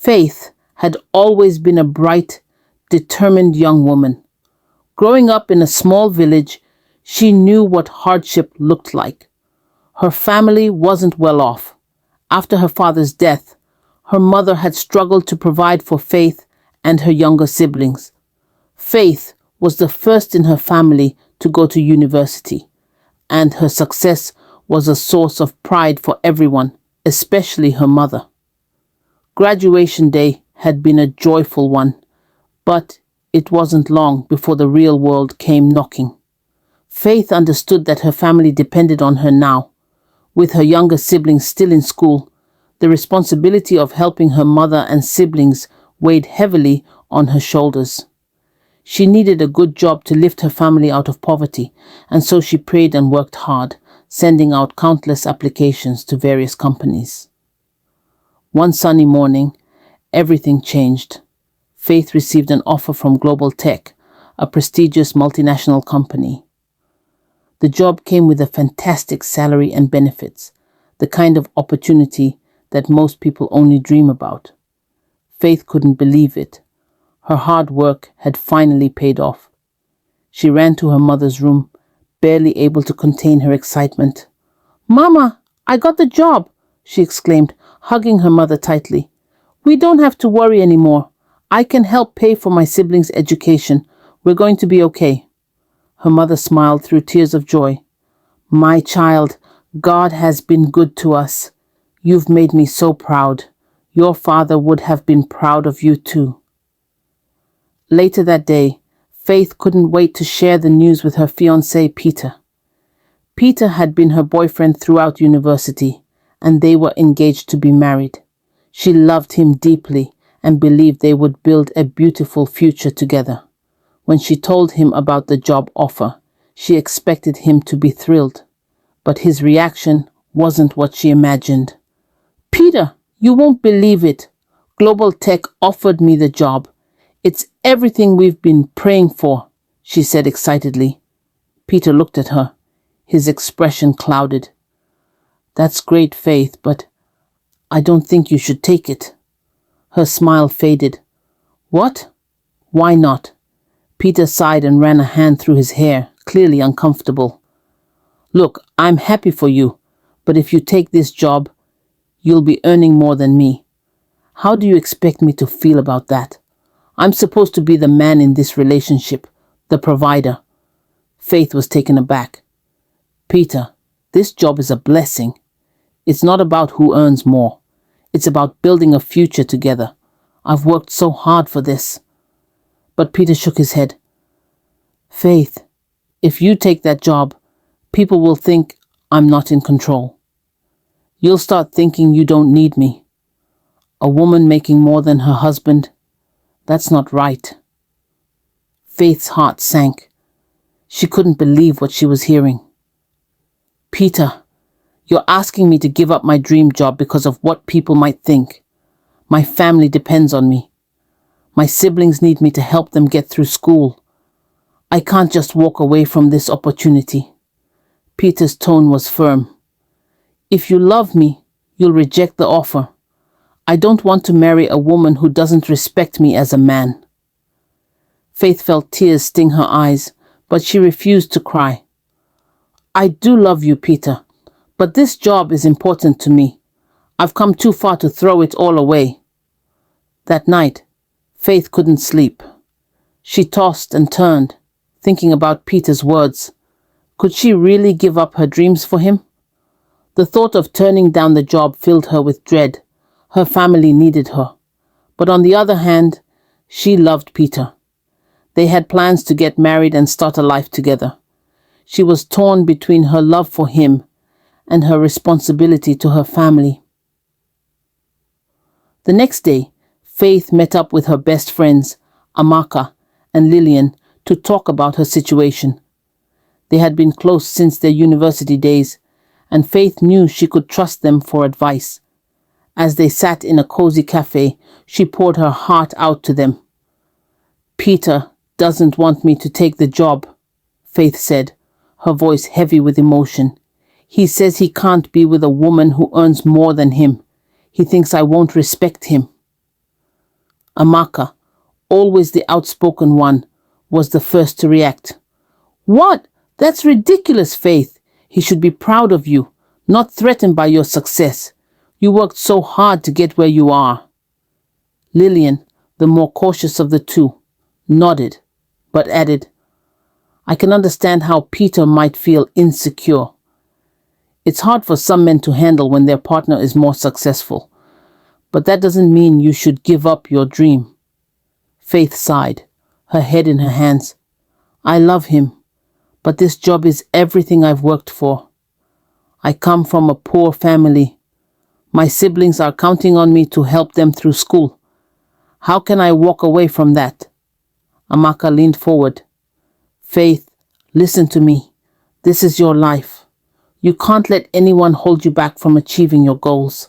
Faith had always been a bright, determined young woman. Growing up in a small village, she knew what hardship looked like. Her family wasn't well off. After her father's death, her mother had struggled to provide for Faith and her younger siblings. Faith was the first in her family to go to university, and her success was a source of pride for everyone, especially her mother. Graduation day had been a joyful one, but it wasn't long before the real world came knocking. Faith understood that her family depended on her now. With her younger siblings still in school, the responsibility of helping her mother and siblings weighed heavily on her shoulders. She needed a good job to lift her family out of poverty, and so she prayed and worked hard, sending out countless applications to various companies. One sunny morning, everything changed. Faith received an offer from Global Tech, a prestigious multinational company. The job came with a fantastic salary and benefits, the kind of opportunity that most people only dream about. Faith couldn't believe it. Her hard work had finally paid off. She ran to her mother's room, barely able to contain her excitement. "Mama, I got the job!" she exclaimed, hugging her mother tightly. "We don't have to worry anymore. I can help pay for my siblings' education. We're going to be okay." Her mother smiled through tears of joy. "My child, God has been good to us. You've made me so proud. Your father would have been proud of you too." Later that day, Faith couldn't wait to share the news with her fiancé, Peter. Peter had been her boyfriend throughout university, and they were engaged to be married. She loved him deeply and believed they would build a beautiful future together. When she told him about the job offer, she expected him to be thrilled, but his reaction wasn't what she imagined. "Peter, you won't believe it. Global Tech offered me the job. It's everything we've been praying for," she said excitedly. Peter looked at her. His expression clouded. "That's great, Faith, but I don't think you should take it." Her smile faded. "What? Why not?" Peter sighed and ran a hand through his hair, clearly uncomfortable. "Look, I'm happy for you, but if you take this job, you'll be earning more than me. How do you expect me to feel about that? I'm supposed to be the man in this relationship, the provider." Faith was taken aback. "Peter, this job is a blessing. It's not about who earns more. It's about building a future together. I've worked so hard for this." But Peter shook his head. "Faith, if you take that job, people will think I'm not in control. You'll start thinking you don't need me. A woman making more than her husband, that's not right." Faith's heart sank. She couldn't believe what she was hearing. "Peter, you're asking me to give up my dream job because of what people might think. My family depends on me. My siblings need me to help them get through school. I can't just walk away from this opportunity." Peter's tone was firm. "If you love me, you'll reject the offer. I don't want to marry a woman who doesn't respect me as a man." Faith felt tears sting her eyes, but she refused to cry. "I do love you, Peter, but this job is important to me. I've come too far to throw it all away." That night, Faith couldn't sleep. She tossed and turned, thinking about Peter's words. Could she really give up her dreams for him? The thought of turning down the job filled her with dread. Her family needed her. But on the other hand, she loved Peter. They had plans to get married and start a life together. She was torn between her love for him and her responsibility to her family. The next day, Faith met up with her best friends, Amaka and Lillian, to talk about her situation. They had been close since their university days, and Faith knew she could trust them for advice. As they sat in a cozy cafe, she poured her heart out to them. "Peter doesn't want me to take the job," Faith said, her voice heavy with emotion. "He says he can't be with a woman who earns more than him. He thinks I won't respect him." Amaka, always the outspoken one, was the first to react. What? That's ridiculous, Faith. He should be proud of you, not threatened by your success. You worked so hard to get where you are. Lillian, the more cautious of the two, nodded, but added, I can understand how Peter might feel insecure. It's hard for some men to handle when their partner is more successful, but that doesn't mean you should give up your dream. Faith sighed, her head in her hands. I love him, but this job is everything I've worked for. I come from a poor family. My siblings are counting on me to help them through school. How can I walk away from that? Amaka leaned forward. Faith, listen to me. This is your life. You can't let anyone hold you back from achieving your goals.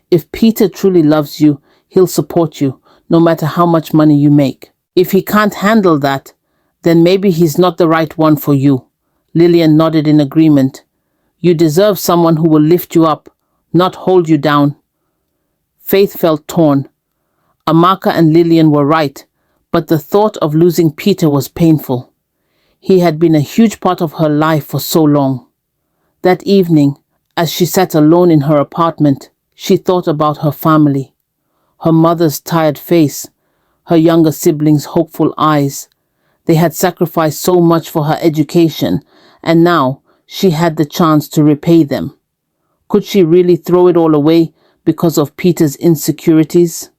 If Peter truly loves you, he'll support you, no matter how much money you make. If he can't handle that, then maybe he's not the right one for you. Lillian nodded in agreement. You deserve someone who will lift you up, not hold you down. Faith felt torn. Amaka and Lillian were right, but the thought of losing Peter was painful. He had been a huge part of her life for so long. That evening, as she sat alone in her apartment, she thought about her family. Her mother's tired face, her younger siblings' hopeful eyes. They had sacrificed so much for her education, and now she had the chance to repay them. Could she really throw it all away because of Peter's insecurities?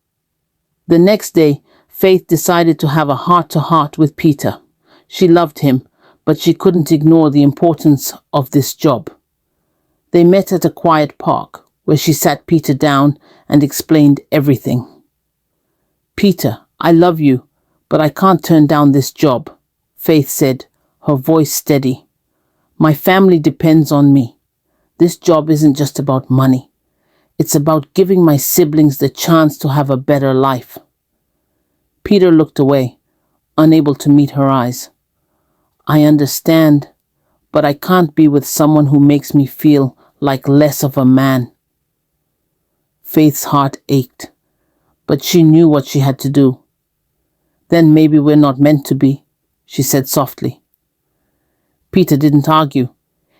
The next day, Faith decided to have a heart-to-heart with Peter. She loved him, but she couldn't ignore the importance of this job. They met at a quiet park, where she sat Peter down and explained everything. Peter, I love you, but I can't turn down this job, Faith said, her voice steady. My family depends on me. This job isn't just about money. It's about giving my siblings the chance to have a better life. Peter looked away, unable to meet her eyes. I understand, but I can't be with someone who makes me feel like less of a man. Faith's heart ached, but she knew what she had to do. Then maybe we're not meant to be, she said softly. Peter didn't argue.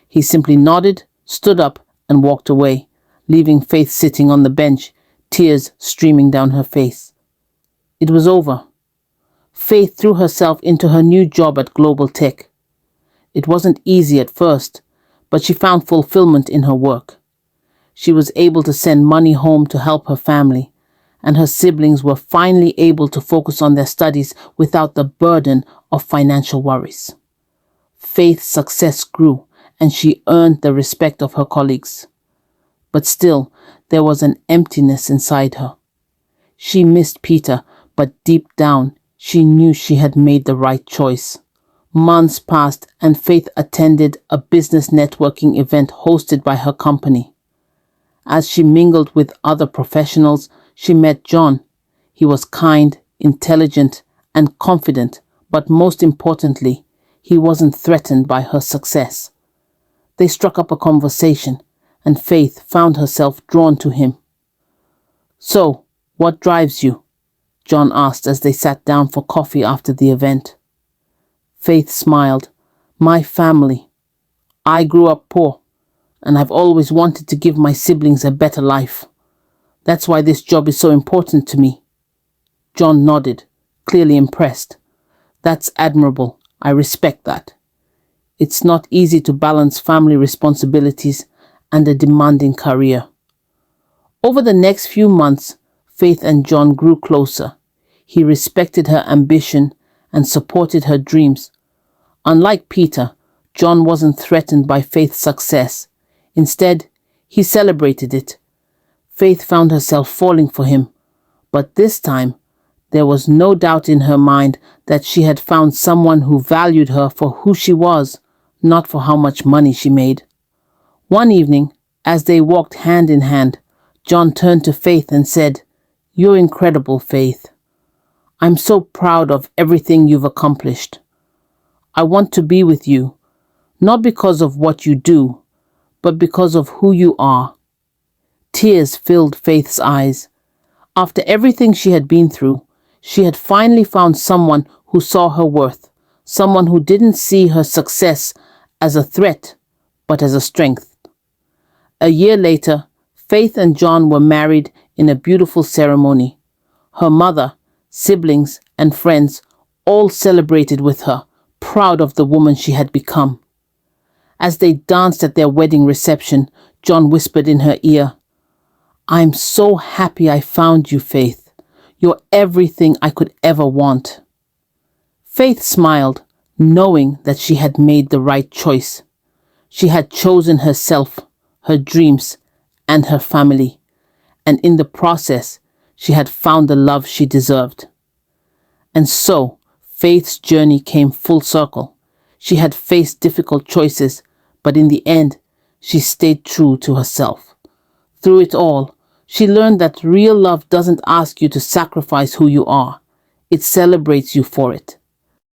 He simply nodded, stood up, and walked away, leaving Faith sitting on the bench, tears streaming down her face. It was over. Faith threw herself into her new job at Global Tech. It wasn't easy at first, but she found fulfillment in her work. She was able to send money home to help her family, and her siblings were finally able to focus on their studies without the burden of financial worries. Faith's success grew, and she earned the respect of her colleagues. But still, there was an emptiness inside her. She missed Peter, but deep down, she knew she had made the right choice. Months passed, and Faith attended a business networking event hosted by her company. As she mingled with other professionals, she met John. He was kind, intelligent, and confident, but most importantly, he wasn't threatened by her success. They struck up a conversation, and Faith found herself drawn to him. So, what drives you? John asked as they sat down for coffee after the event. Faith smiled. My family. I grew up poor, and I've always wanted to give my siblings a better life. That's why this job is so important to me. John nodded, clearly impressed. That's admirable. I respect that. It's not easy to balance family responsibilities and a demanding career. Over the next few months, Faith and John grew closer. He respected her ambition and supported her dreams. Unlike Peter, John wasn't threatened by Faith's success. Instead, he celebrated it. Faith found herself falling for him, but this time, there was no doubt in her mind that she had found someone who valued her for who she was, not for how much money she made. One evening, as they walked hand in hand, John turned to Faith and said, You're incredible, Faith. I'm so proud of everything you've accomplished. I want to be with you, not because of what you do, but because of who you are. Tears filled Faith's eyes. After everything she had been through, She had finally found someone who saw her worth, someone who didn't see her success as a threat, but as a strength. A year later, Faith and John were married in a beautiful ceremony. Her mother, siblings, and friends all celebrated with her, proud of the woman she had become. As they danced at their wedding reception, John whispered in her ear, "I'm so happy I found you, Faith. You're everything I could ever want." Faith smiled, knowing that she had made the right choice. She had chosen herself, her dreams, and her family, and in the process, she had found the love she deserved. And so, Faith's journey came full circle. She had faced difficult choices, but in the end, she stayed true to herself. Through it all, she learned that real love doesn't ask you to sacrifice who you are. It celebrates you for it.